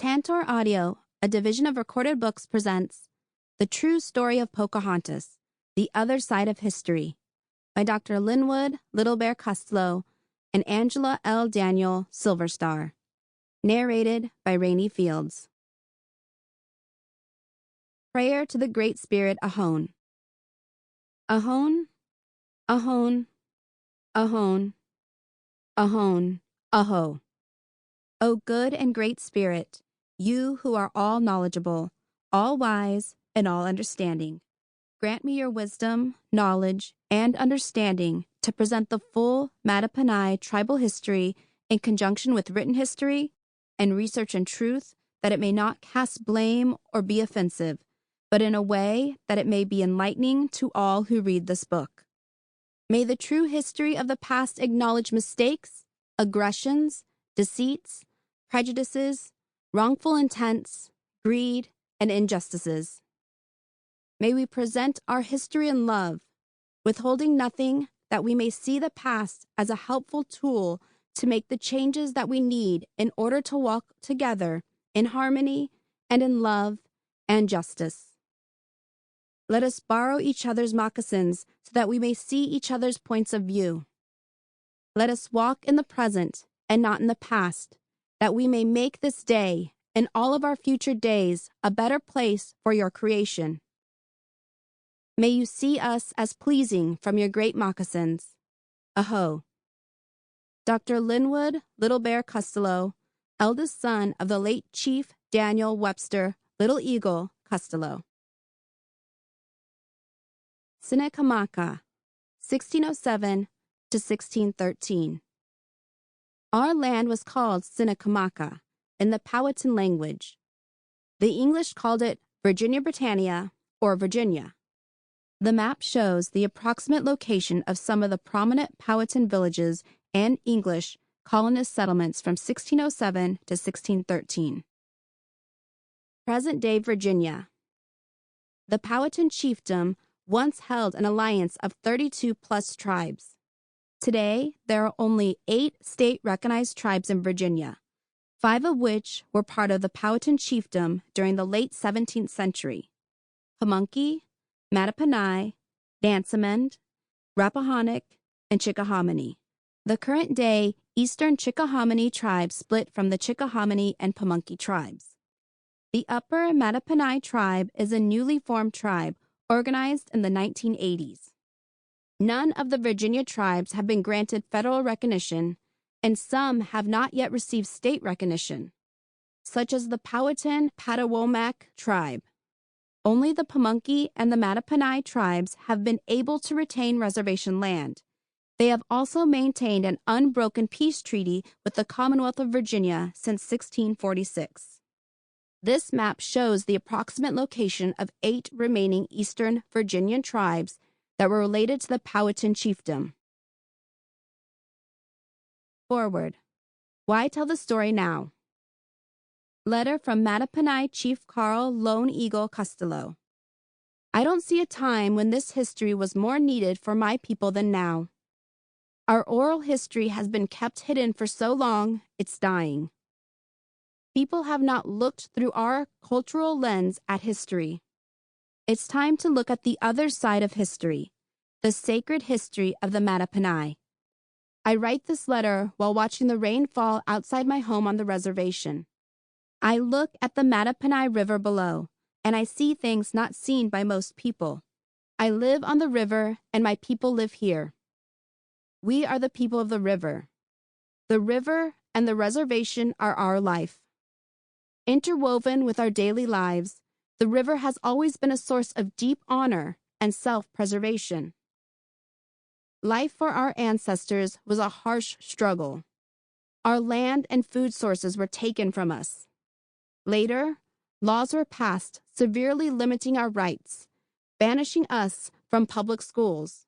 Tantor Audio, a division of Recorded Books, presents The True Story of Pocahontas, The Other Side of History, by Dr. Linwood Little Bear Costello and Angela L. Daniel Silverstar. Narrated by Rainey Fields. Prayer to the Great Spirit Ahone. Ahone, Ahone, Ahone, Ahone, Aho. O good and great Spirit, you who are all knowledgeable, all wise, and all understanding, grant me your wisdom, knowledge, and understanding to present the full Mattaponi tribal history in conjunction with written history and research and truth, that it may not cast blame or be offensive, but in a way that it may be enlightening to all who read this book. May the true history of the past acknowledge mistakes, aggressions, deceits, prejudices, wrongful intents, greed, and injustices. May we present our history in love, withholding nothing, that we may see the past as a helpful tool to make the changes that we need in order to walk together in harmony and in love and justice. Let us borrow each other's moccasins so that we may see each other's points of view. Let us walk in the present and not in the past, that we may make this day and all of our future days a better place for your creation. May you see us as pleasing from your great moccasins. Aho. Dr. Linwood Little Bear Costello, eldest son of the late Chief Daniel Webster Little Eagle Costello. Sinecamaca, 1607 to 1613. Our land was called Sinecamaca in the Powhatan language. The English called it Virginia Britannia or Virginia. The map shows the approximate location of some of the prominent Powhatan villages and English colonist settlements from 1607 to 1613. Present-day Virginia. The Powhatan chiefdom once held an alliance of 32-plus tribes. Today, there are only 8 state-recognized tribes in Virginia, 5 of which were part of the Powhatan chiefdom during the late 17th century: Pamunkey, Mattaponi, Nansemond, Rappahannock, and Chickahominy. The current-day Eastern Chickahominy tribe split from the Chickahominy and Pamunkey tribes. The Upper Mattaponi Tribe is a newly formed tribe organized in the 1980s. None of the Virginia tribes have been granted federal recognition, and some have not yet received state recognition, such as the Powhatan Patawomack Tribe. Only the Pamunkey and the Mattaponi tribes have been able to retain reservation land. They have also maintained an unbroken peace treaty with the Commonwealth of Virginia since 1646. This map shows the approximate location of 8 remaining Eastern Virginian tribes that were related to the Powhatan chiefdom. Forward. Why tell the story now? Letter from Mattaponi Chief Carl Lone Eagle Costello. I don't see a time when this history was more needed for my people than now. Our oral history has been kept hidden for so long, it's dying. People have not looked through our cultural lens at history. It's time to look at the other side of history, the sacred history of the Mattaponi. I write this letter while watching the rain fall outside my home on the reservation. I look at the Mattaponi River below, and I see things not seen by most people. I live on the river, and my people live here. We are the people of the river. The river and the reservation are our life. Interwoven with our daily lives, the river has always been a source of deep honor and self-preservation. Life for our ancestors was a harsh struggle. Our land and food sources were taken from us. Later, laws were passed severely limiting our rights, banishing us from public schools.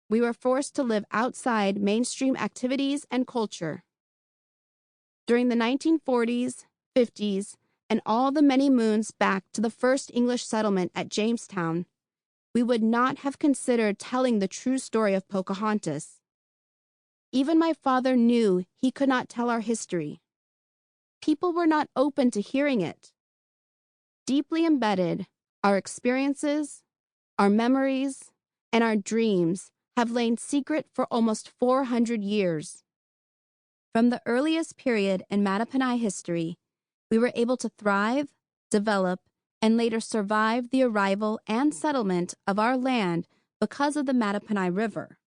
We were forced to live outside mainstream activities and culture. During the 1940s, 50s, and all the many moons back to the first English settlement at Jamestown, we would not have considered telling the true story of Pocahontas. Even my father knew he could not tell our history. people were not open to hearing it. Deeply embedded, our experiences, our memories, and our dreams have lain secret for almost 400 years. From the earliest period in Mattaponi history, we were able to thrive, develop, and later survive the arrival and settlement of our land because of the Mattaponi River.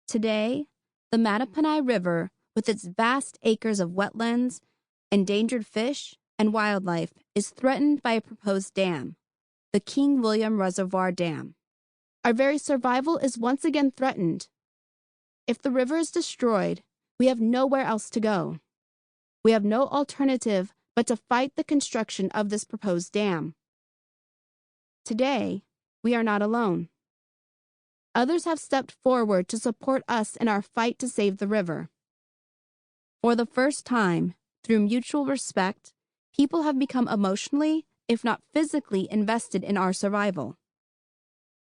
Today, the Mattaponi River, with its vast acres of wetlands, endangered fish, and wildlife, is threatened by a proposed dam, the King William Reservoir Dam. Our very survival is once again threatened. If the river is destroyed, we have nowhere else to go. We have no alternative but to fight the construction of this proposed dam. Today, we are not alone. Others have stepped forward to support us in our fight to save the river. For the first time, through mutual respect, people have become emotionally, if not physically, invested in our survival.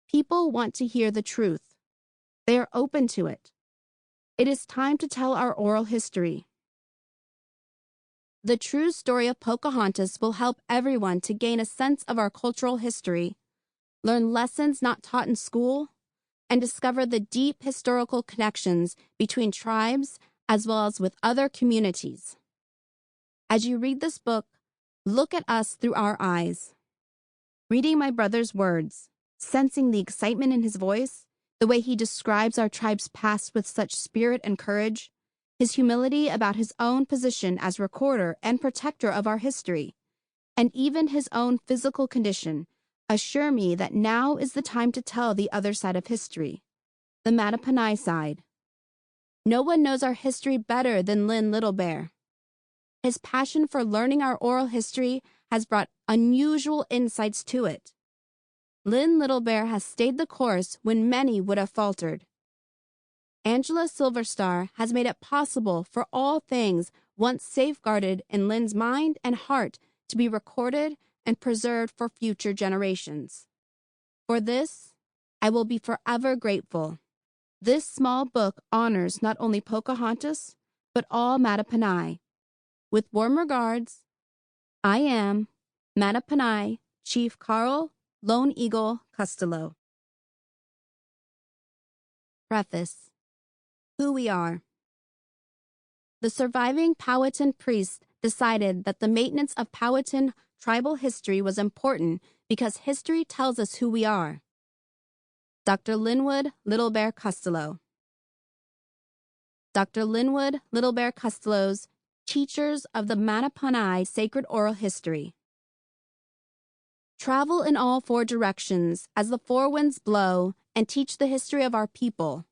People want to hear the truth. They are open to it. It is time to tell our oral history. The True Story of Pocahontas will help everyone to gain a sense of our cultural history, learn lessons not taught in school, and discover the deep historical connections between tribes as well as with other communities. As you read this book, look at us through our eyes. Reading my brother's words, sensing the excitement in his voice, the way he describes our tribe's past with such spirit and courage, his humility about his own position as recorder and protector of our history, and even his own physical condition, assure me that now is the time to tell the other side of history, the Mattaponi side. No one knows our history better than Lynn Little Bear. His passion for learning our oral history has brought unusual insights to it. Lynn Little Bear has stayed the course when many would have faltered. Angela Silverstar has made it possible for all things once safeguarded in Lynn's mind and heart to be recorded and preserved for future generations. For this, I will be forever grateful. This small book honors not only Pocahontas, but all Mattaponi. With warm regards, I am Mattaponi Chief Carl Lone Eagle Costello. Preface. Who we are. The surviving Powhatan priest decided that the maintenance of Powhatan tribal history was important because history tells us who we are. Dr. Linwood Little Bear Costello. Dr. Linwood Little Bear Costello's Teachers of the Mattaponi Sacred Oral History. Travel in all four directions as the four winds blow and teach the history of our people.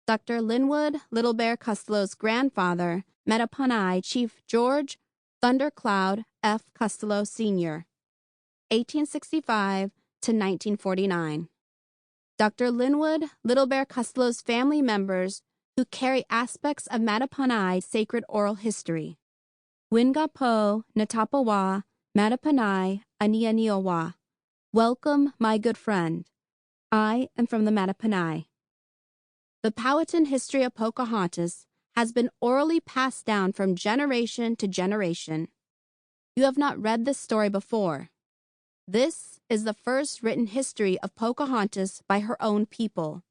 Dr. Linwood Little Bear Costello's grandfather, Mattaponi Chief George Thundercloud F. Costello Sr., 1865 to 1949. Dr. Linwood Little Bear Costello's family members who carry aspects of Mattaponi sacred oral history. Wingapo Natapawa Mattaponi Anianiowa. Welcome, my good friend. I am from the Mattaponi. The Powhatan history of Pocahontas has been orally passed down from generation to generation. You have not read this story before. This is the first written history of Pocahontas by her own people.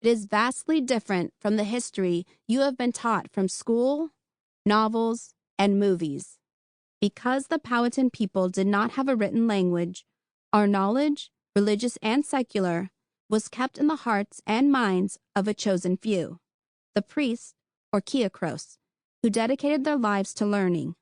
It is vastly different from the history you have been taught from school, novels, and movies. Because the Powhatan people did not have a written language, our knowledge, religious and secular, was kept in the hearts and minds of a chosen few, the priests, or Kiakros, who dedicated their lives to learning.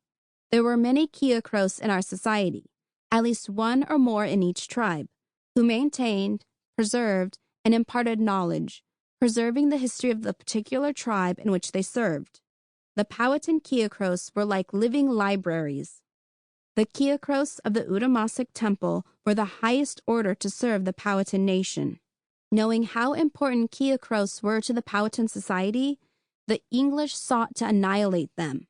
There were many Kiakros in our society, at least one or more in each tribe, who maintained, preserved, and imparted knowledge, preserving the history of the particular tribe in which they served. The Powhatan Kiakros were like living libraries. The Kiakros of the Utamasic Temple were the highest order to serve the Powhatan nation. Knowing how important Kiakros were to the Powhatan society, the English sought to annihilate them.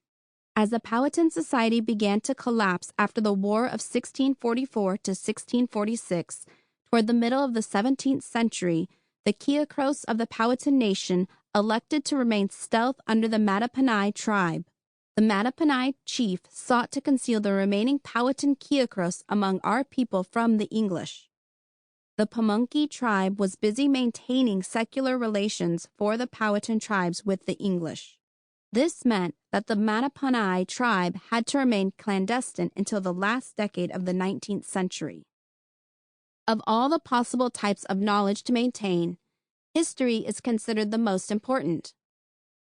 As the Powhatan society began to collapse after the War of 1644 to 1646, toward the middle of the 17th century, the Kiakros of the Powhatan nation elected to remain stealth under the Mattaponi tribe. the Mattaponi chief sought to conceal the remaining Powhatan Kiakros among our people from the English. The Pamunkey tribe was busy maintaining secular relations for the Powhatan tribes with the English. This meant that the Mattaponi tribe had to remain clandestine until the last decade of the 19th century. Of all the possible types of knowledge to maintain, history is considered the most important.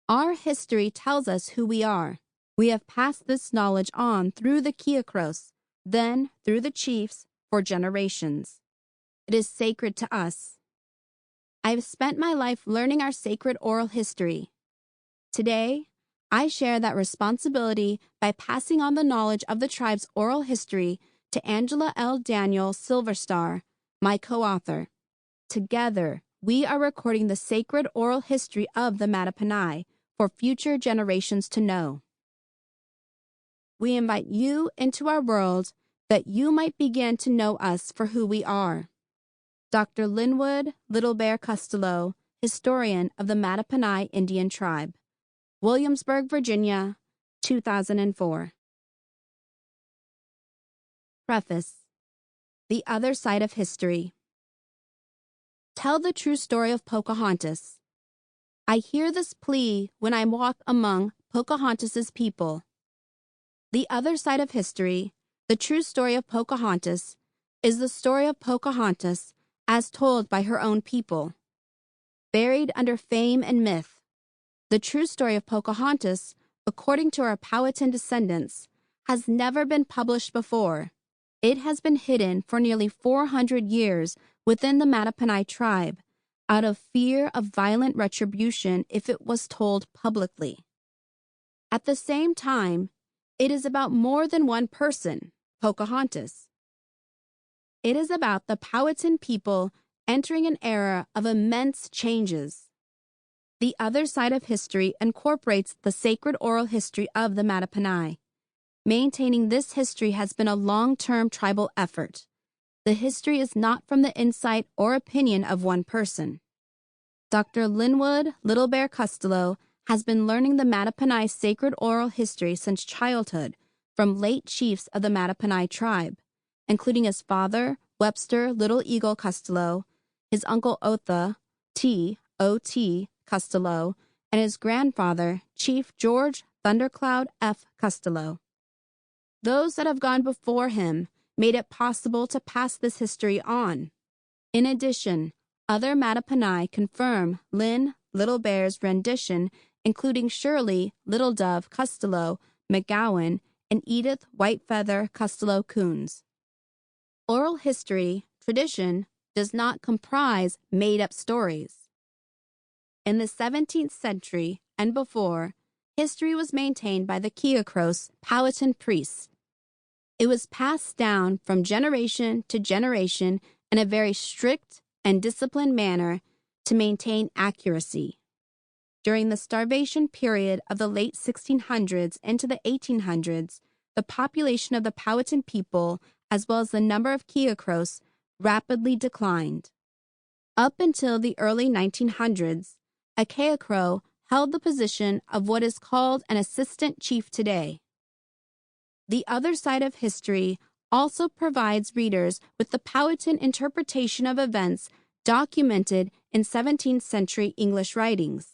Our history tells us who we are. We have passed this knowledge on through the Kiakros, then through the chiefs, for generations. It is sacred to us. I have spent my life learning our sacred oral history. Today, I share that responsibility by passing on the knowledge of the tribe's oral history to Angela L. Daniel Silverstar, my co-author. Together, we are recording the sacred oral history of the Mattaponi for future generations to know. We invite you into our world that you might begin to know us for who we are. Dr. Linwood Little Bear Costello, historian of the Mattaponi Indian Tribe. Williamsburg, Virginia, 2004. Preface. The Other Side of History. Tell the true story of Pocahontas. I hear this plea when I walk among Pocahontas's people. The other side of history, the true story of Pocahontas, is the story of Pocahontas as told by her own people. Buried under fame and myth, the true story of Pocahontas, according to our Powhatan descendants, has never been published before. It has been hidden for nearly 400 years within the Mattaponi tribe, out of fear of violent retribution if it was told publicly. At the same time, it is about more than one person, Pocahontas. It is about the Powhatan people entering an era of immense changes. The other side of history incorporates the sacred oral history of the Mattaponi. Maintaining this history has been a long-term tribal effort. The history is not from the insight or opinion of one person. Dr. Linwood Little Bear Costello has been learning the Mattaponi sacred oral history since childhood from late chiefs of the Mattaponi tribe, including his father, Webster Little Eagle Costello, his uncle Otha, T.O.T. Costello, and his grandfather, Chief George Thundercloud F. Costello. Those that have gone before him made it possible to pass this history on. In addition, other Mattaponi confirm Lynn Little Bear's rendition, including Shirley Little Dove Costello McGowan and Edith Whitefeather Costello Coons. Oral history, tradition, does not comprise made-up stories. In the 17th century and before, history was maintained by the Kiakros Powhatan priests. It was passed down from generation to generation in a very strict and disciplined manner to maintain accuracy. During the starvation period of the late 1600s into the 1800s, the population of the Powhatan people, as well as the number of Kiakros, rapidly declined. Up until the early 1900s, a Kiakro held the position of what is called an assistant chief today. The other side of history also provides readers with the Powhatan interpretation of events documented in 17th century English writings.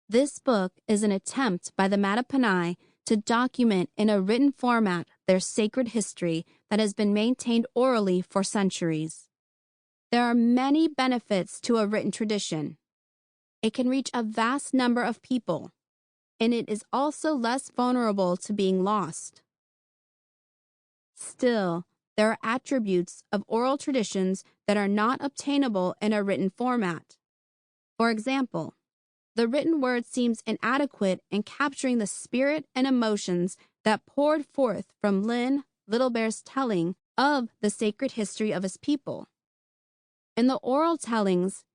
This book is an attempt by the Mattaponi to document in a written format their sacred history that has been maintained orally for centuries. There are many benefits to a written tradition. It can reach a vast number of people, and it is also less vulnerable to being lost. Still, there are attributes of oral traditions that are not obtainable in a written format. For example, the written word seems inadequate in capturing the spirit and emotions that poured forth from Lynn Little Bear's telling of the sacred history of his people. In the oral tellings,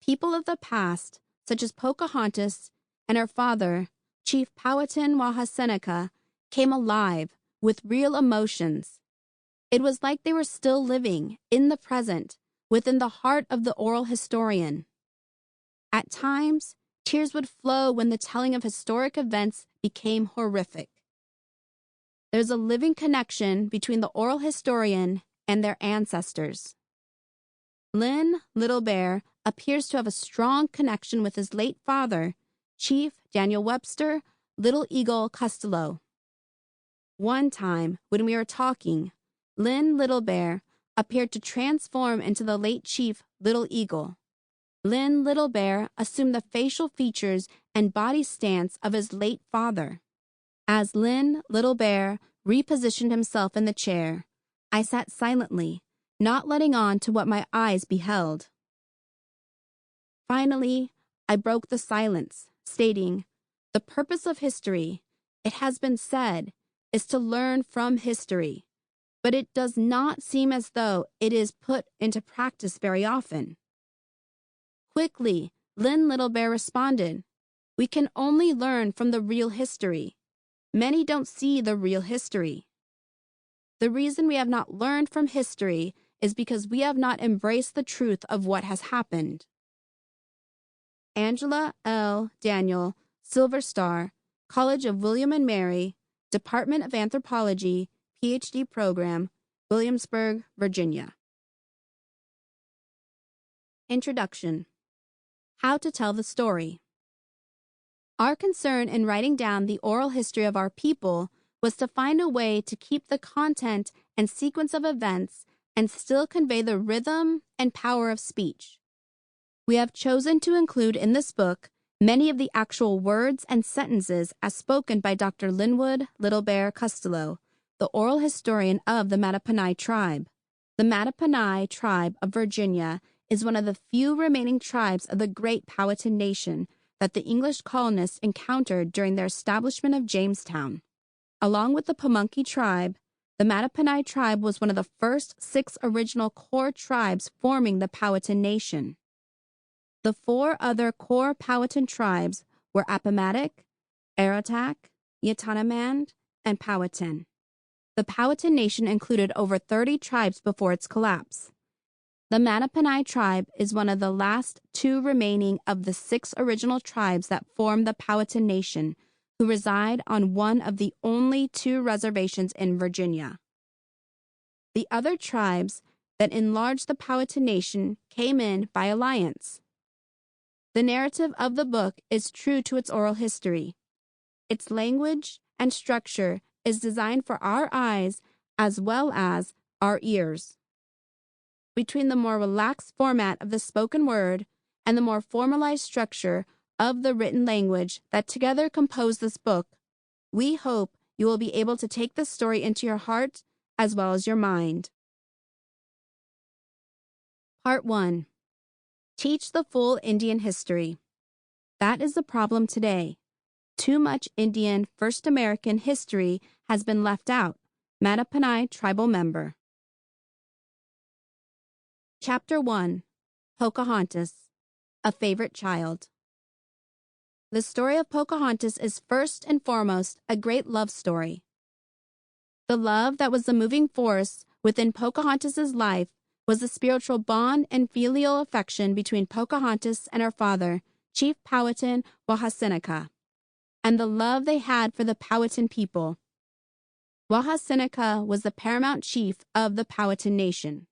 people of the past, such as Pocahontas and her father, Chief Powhatan Wahaseneca, came alive with real emotions. It was like they were still living in the present within the heart of the oral historian. At times, Tears would flow when the telling of historic events became horrific. There's a living connection between the oral historian and their ancestors. Lynn Little Bear appears to have a strong connection with his late father, Chief Daniel Webster Little Eagle Costello. One time, when we were talking, Lynn Little Bear appeared to transform into the late Chief Little Eagle. Lynn Little Bear assumed the facial features and body stance of his late father. As Lynn Little Bear repositioned himself in the chair, I sat silently, not letting on to what my eyes beheld. Finally, I broke the silence, stating, "The purpose of history, it has been said, is to learn from history, but it does not seem as though it is put into practice very often." Quickly, Lynn Little Bear responded, "We can only learn from the real history. Many don't see the real history. The reason we have not learned from history is because we have not embraced the truth of what has happened." Angela L. Daniel, Silver Star, College of William and Mary, Department of Anthropology, PhD program, Williamsburg, Virginia. Introduction. How to tell the story. Our concern in writing down the oral history of our people was to find a way to keep the content and sequence of events and still convey the rhythm and power of speech. We have chosen to include in this book many of the actual words and sentences as spoken by Dr. Linwood Little Bear Costello, the oral historian of the Mattaponi Tribe. The Mattaponi Tribe of Virginia is one of the few remaining tribes of the great Powhatan Nation that the English colonists encountered during their establishment of Jamestown. Along with the Pamunkey Tribe, the Mattaponi Tribe was one of the first 6 original core tribes forming the Powhatan Nation. The 4 other core Powhatan tribes were Appomattox, Aroostook, Yatanamand, and Powhatan. The Powhatan Nation included over 30 tribes before its collapse. The Mattaponi Tribe is one of the last 2 remaining of the 6 original tribes that form the Powhatan Nation, who reside on one of the only 2 reservations in Virginia. The other tribes that enlarged the Powhatan Nation came in by alliance. The narrative of the book is true to its oral history. Its language and structure is designed for our eyes as well as our ears. Between the more relaxed format of the spoken word and the more formalized structure of the written language that together compose this book, we hope you will be able to take this story into your heart as well as your mind. Part 1. Teach the full Indian history. That is the problem today. Too much Indian First American history has been left out. Mattaponi Tribal Member. Chapter 1. Pocahontas, a Favorite Child. The story of Pocahontas is first and foremost a great love story. The love that was the moving force within Pocahontas' life was the spiritual bond and filial affection between Pocahontas and her father, Chief Powhatan Wahhaseneca, and the love they had for the Powhatan people. Wahhaseneca was the paramount chief of the Powhatan Nation.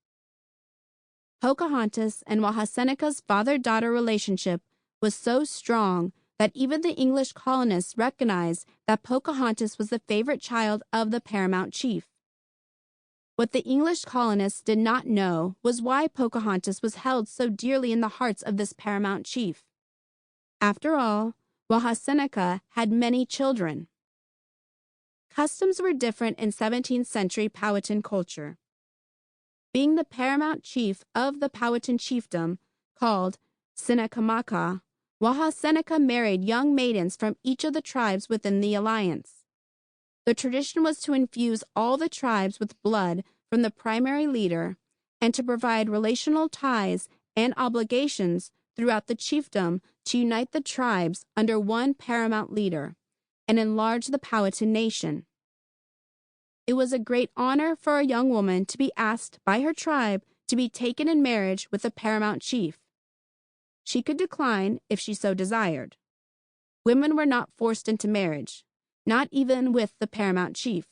Pocahontas and Wahhaseneca's father-daughter relationship was so strong that even the English colonists recognized that Pocahontas was the favorite child of the paramount chief. What the English colonists did not know was why Pocahontas was held so dearly in the hearts of this paramount chief. After all, Wahhaseneca had many children. Customs were different in 17th century Powhatan culture. Being the paramount chief of the Powhatan chiefdom, called Sinnecamacca, Wahhaseneca married young maidens from each of the tribes within the alliance. The tradition was to infuse all the tribes with blood from the primary leader and to provide relational ties and obligations throughout the chiefdom to unite the tribes under one paramount leader and enlarge the Powhatan Nation. It was a great honor for a young woman to be asked by her tribe to be taken in marriage with the paramount chief. She could decline if she so desired. Women were not forced into marriage, not even with the paramount chief.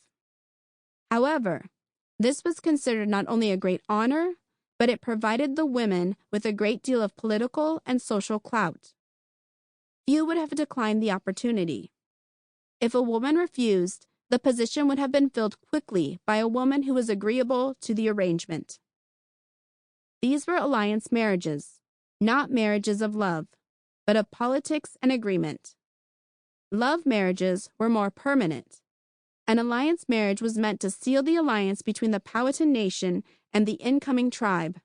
However, this was considered not only a great honor, but it provided the women with a great deal of political and social clout. Few would have declined the opportunity. If a woman refused, the position would have been filled quickly by a woman who was agreeable to the arrangement. These were alliance marriages, not marriages of love, but of politics and agreement. Love marriages were more permanent. An alliance marriage was meant to seal the alliance between the Powhatan nation and the incoming tribe.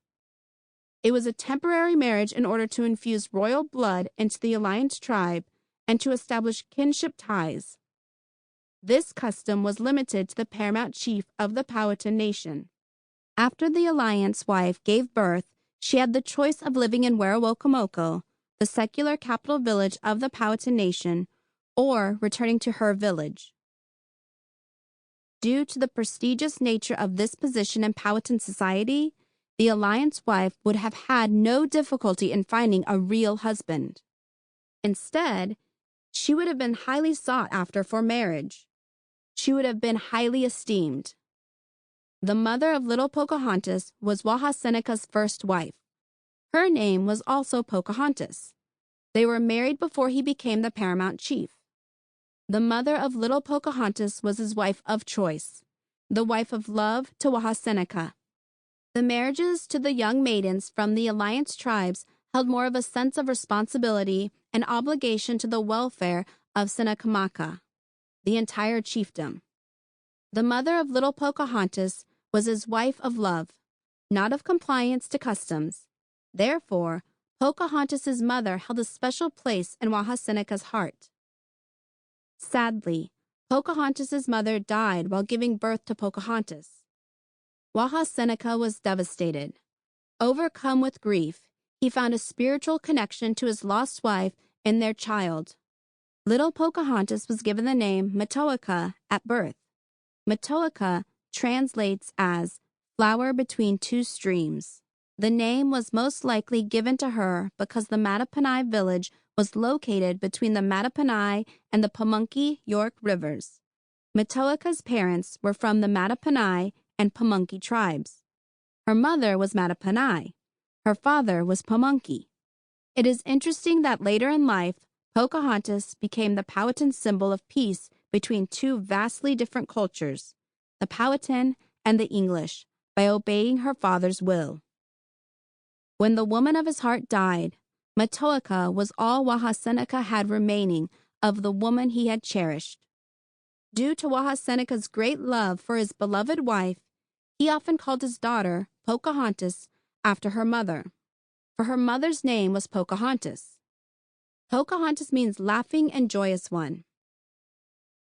It was a temporary marriage in order to infuse royal blood into the alliance tribe and to establish kinship ties. This custom was limited to the paramount chief of the Powhatan nation. After the alliance wife gave birth, she had the choice of living in Werowocomoco, the secular capital village of the Powhatan nation, or returning to her village. Due to the prestigious nature of this position in Powhatan society, the alliance wife would have had no difficulty in finding a real husband. Instead, she would have been highly sought after for marriage. She would have been highly esteemed. The mother of little Pocahontas was Wahaseneca's first wife. Her name was also Pocahontas. They were married before he became the paramount chief. The mother of little Pocahontas was his wife of choice, the wife of love to Wahaseneca. The marriages to the young maidens from the alliance tribes held more of a sense of responsibility and obligation to the welfare of Senecamacca, the entire chiefdom. The mother of little Pocahontas was his wife of love, not of compliance to customs. Therefore, Pocahontas's mother held a special place in Wahaseneca's heart. Sadly, Pocahontas's mother died while giving birth to Pocahontas. Wahaseneca was devastated. Overcome with grief, he found a spiritual connection to his lost wife and their child. Little Pocahontas was given the name Matoaka at birth. Matoaka translates as flower between two streams. The name was most likely given to her because the Mattaponi village was located between the Mattaponi and the Pamunkey York rivers. Matoaka's parents were from the Mattaponi and Pamunkey tribes. Her mother was Mattaponi. Her father was Pamunkey. It is interesting that later in life, Pocahontas became the Powhatan symbol of peace between two vastly different cultures, the Powhatan and the English, by obeying her father's will. When the woman of his heart died, Matoaka was all Wahaseneca had remaining of the woman he had cherished. Due to Wahaseneca's great love for his beloved wife, he often called his daughter, Pocahontas, after her mother, for her mother's name was Pocahontas. Pocahontas means laughing and joyous one.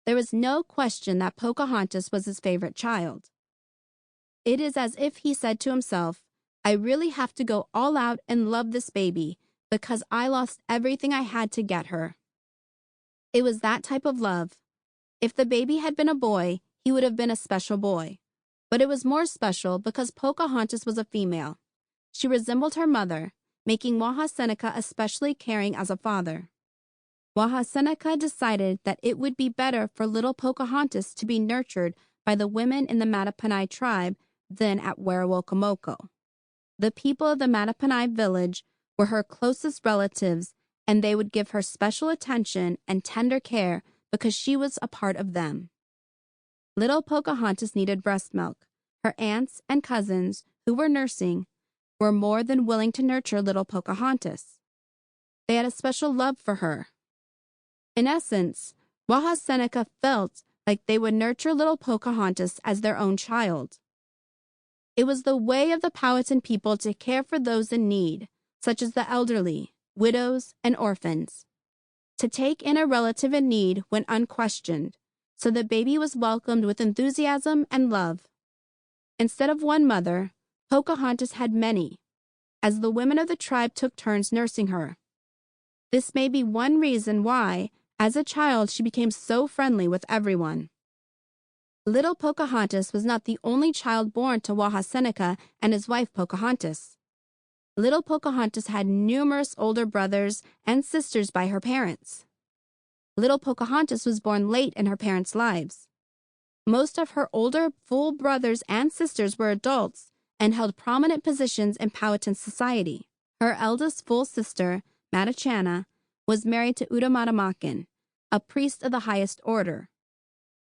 There is no question that Pocahontas was his favorite child. It is as if he said to himself, I really have to go all out and love this baby because I lost everything I had to get her. It was that type of love. If the baby had been a boy, he would have been a special boy. But it was more special because Pocahontas was a female. She resembled her mother, making Wahaseneca especially caring as a father. Wahaseneca decided that it would be better for little Pocahontas to be nurtured by the women in the Mattaponi tribe than at Werowocomoco. The people of the Mattaponi village were her closest relatives, and they would give her special attention and tender care because she was a part of them. Little Pocahontas needed breast milk. Her aunts and cousins, who were nursing, were more than willing to nurture little Pocahontas. They had a special love for her. In essence, Wahaseneca felt like they would nurture little Pocahontas as their own child. It was the way of the Powhatan people to care for those in need, such as the elderly, widows, and orphans. To take in a relative in need went unquestioned, so the baby was welcomed with enthusiasm and love. Instead of one mother, Pocahontas had many, as the women of the tribe took turns nursing her. This may be one reason why, as a child, she became so friendly with everyone. Little Pocahontas was not the only child born to Wahaseneca and his wife Pocahontas. Little Pocahontas had numerous older brothers and sisters by her parents. Little Pocahontas was born late in her parents' lives. Most of her older full brothers and sisters were adults and held prominent positions in Powhatan society. Her eldest full sister, Mattaponi, was married to Unabridged, a priest of the highest order.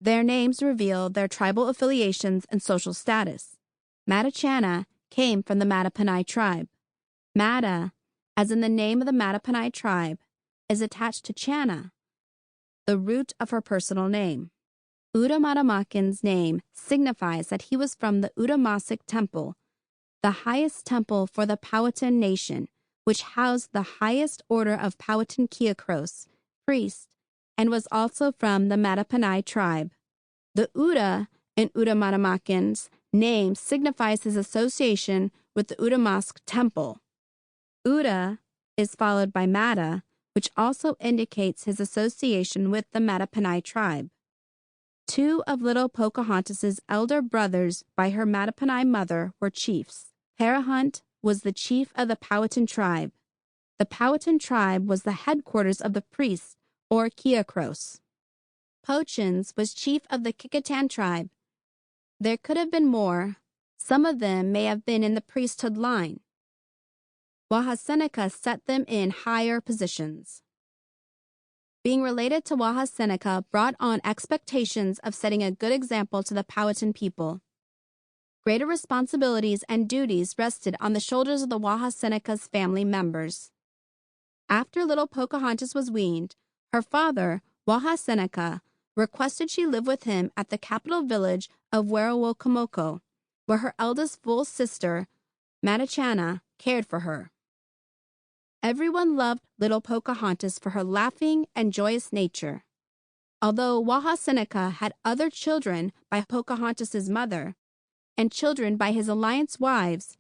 Their names reveal their tribal affiliations and social status. Mattaponi came from the Mattaponi Tribe. Matta, as in the name of the Mattaponi Tribe, is attached to Chana, the root of her personal name. Unabridged's name signifies that he was from the Unabridged Temple, the highest temple for the Powhatan nation, which housed the highest order of Powhatan priests, and was also from the Mattaponi tribe. The Uda in Unabridged's name signifies his association with the Unabridged Temple. Uda is followed by Matta, which also indicates his association with the Mattaponi tribe. Two of little Pocahontas's elder brothers by her Mattaponi mother were chiefs. Powhatan was the chief of the Powhatan tribe. The Powhatan tribe was the headquarters of the priests, or Keokros. Pochins was chief of the Kickitan tribe. There could have been more. Some of them may have been in the priesthood line. Wahhaseneca set them in higher positions. Being related to Wahhaseneca brought on expectations of setting a good example to the Powhatan people. Greater responsibilities and duties rested on the shoulders of the Wahhaseneca's family members. After little Pocahontas was weaned, her father, Wahhaseneca, requested she live with him at the capital village of Werowocomoco, where her eldest full sister, Mattaponi, cared for her. Everyone loved little Pocahontas for her laughing and joyous nature. Although Wahhaseneca had other children by Pocahontas's mother and children by his alliance wives,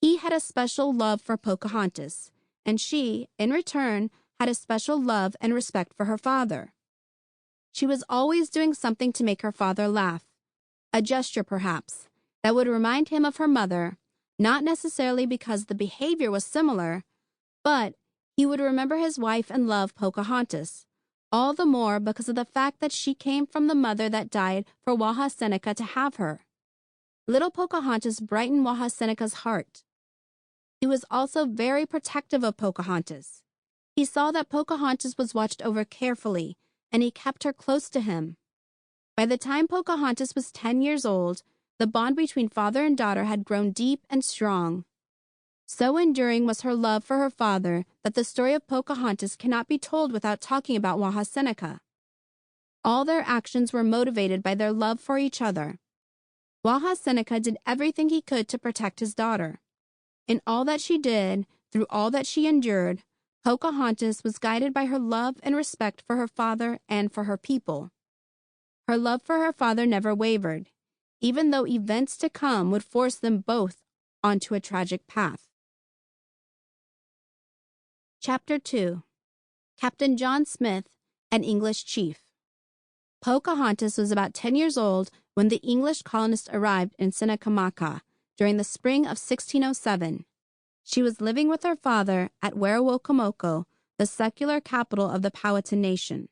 he had a special love for Pocahontas, and she, in return, had a special love and respect for her father. She was always doing something to make her father laugh, a gesture perhaps, that would remind him of her mother, not necessarily because the behavior was similar, but he would remember his wife and love Pocahontas, all the more because of the fact that she came from the mother that died for Wahhaseneca to have her. Little Pocahontas brightened Wahhaseneca's heart. He was also very protective of Pocahontas. He saw that Pocahontas was watched over carefully, and he kept her close to him. By the time Pocahontas was 10 years old, the bond between father and daughter had grown deep and strong. So enduring was her love for her father that the story of Pocahontas cannot be told without talking about Wahhaseneca. All their actions were motivated by their love for each other. Wahhaseneca did everything he could to protect his daughter. In all that she did, through all that she endured, Pocahontas was guided by her love and respect for her father and for her people. Her love for her father never wavered, even though events to come would force them both onto a tragic path. Chapter 2. Captain John Smith, an English Chief. Pocahontas was about 10 years old when the English colonists arrived in Sinacamaca during the spring of 1607. She was living with her father at Werowocomoco, the secular capital of the Powhatan nation.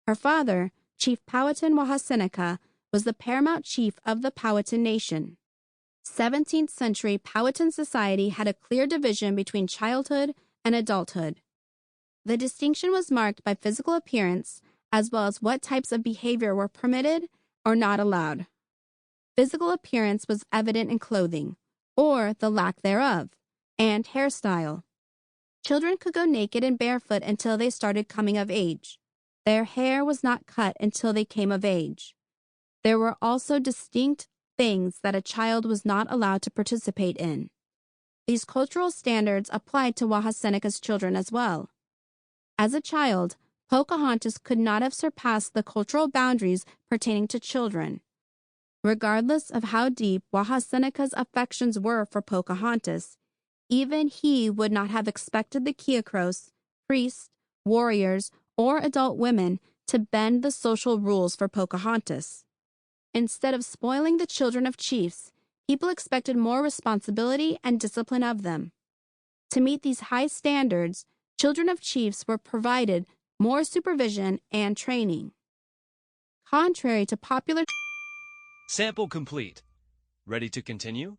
Her father, Chief Powhatan Wahhaseneca, was the paramount chief of the Powhatan nation. 17th century Powhatan society had a clear division between childhood and adulthood. The distinction was marked by physical appearance, as well as what types of behavior were permitted or not allowed. Physical appearance was evident in clothing, or the lack thereof, and hairstyle. Children could go naked and barefoot until they started coming of age. Their hair was not cut until they came of age. There were also distinct things that a child was not allowed to participate in. These cultural standards applied to Wahhaseneca's children as well. As a child, Pocahontas could not have surpassed the cultural boundaries pertaining to children. Regardless of how deep Wahhaseneca's affections were for Pocahontas, even he would not have expected the Keokros, priests, warriors, or adult women to bend the social rules for Pocahontas. Instead of spoiling the children of chiefs, people expected more responsibility and discipline of them. To meet these high standards, children of chiefs were provided more supervision and training. Contrary to popular Sample complete. Ready to continue?